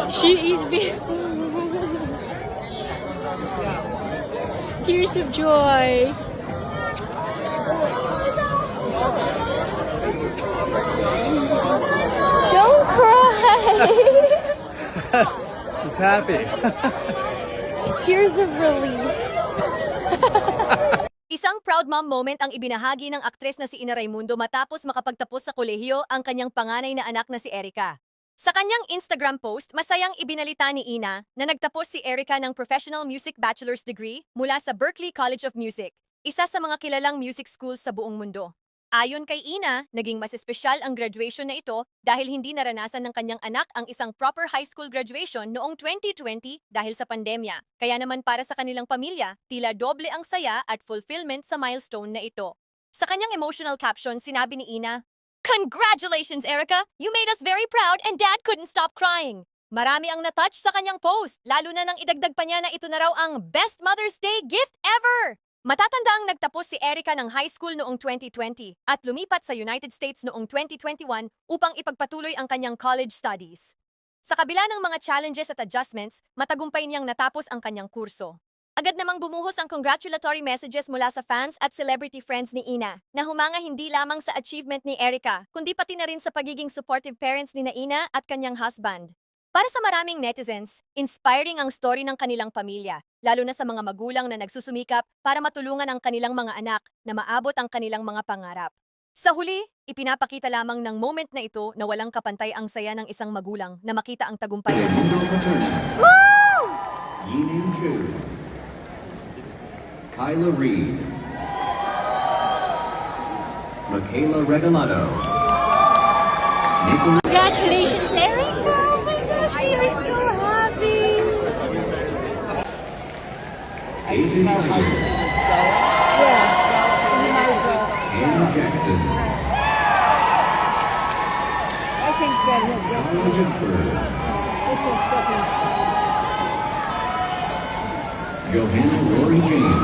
She is being... Tears of joy. Don't cry. She's happy. Tears of relief. Isang proud mom moment ang ibinahagi ng aktres na si Ina Raimundo matapos makapagtapos sa kolehiyo ang kanyang panganay na anak na si Erica. Sa kanyang Instagram post, masayang ibinalita ni Ina na nagtapos si Erica ng Professional Music Bachelor's Degree mula sa Berklee College of Music, isa sa mga kilalang music schools sa buong mundo. Ayon kay Ina, naging mas espesyal ang graduation na ito dahil hindi naranasan ng kanyang anak ang isang proper high school graduation noong 2020 dahil sa pandemya. Kaya naman para sa kanilang pamilya, tila doble ang saya at fulfillment sa milestone na ito. Sa kanyang emotional caption, sinabi ni Ina, "Congratulations, Erica! You made us very proud and Dad couldn't stop crying." Marami ang natouch sa kanyang post, lalo na nang idagdag pa niya na ito na raw ang best Mother's Day gift ever! Matatandaang nagtapos si Erica ng high school noong 2020 at lumipat sa United States noong 2021 upang ipagpatuloy ang kanyang college studies. Sa kabila ng mga challenges at adjustments, matagumpay niyang natapos ang kanyang kurso. Agad namang bumuhos ang congratulatory messages mula sa fans at celebrity friends ni Ina, na humanga hindi lamang sa achievement ni Erica, kundi pati na rin sa pagiging supportive parents ni Ina at kanyang husband. Para sa maraming netizens, inspiring ang story ng kanilang pamilya, lalo na sa mga magulang na nagsusumikap para matulungan ang kanilang mga anak na maabot ang kanilang mga pangarap. Sa huli, ipinapakita lamang ng moment na ito na walang kapantay ang saya ng isang magulang na makita ang tagumpay ng kanyang anak. Yining Chu, Kyla Reed, Michaela Regalado, Nicholas Congratulations, Erica! Oh my gosh, we are so happy! David Schneider, Anna Jackson, I think that he'll go. Sarah Jennifer, It's a stepping stone. Johanna Rory James,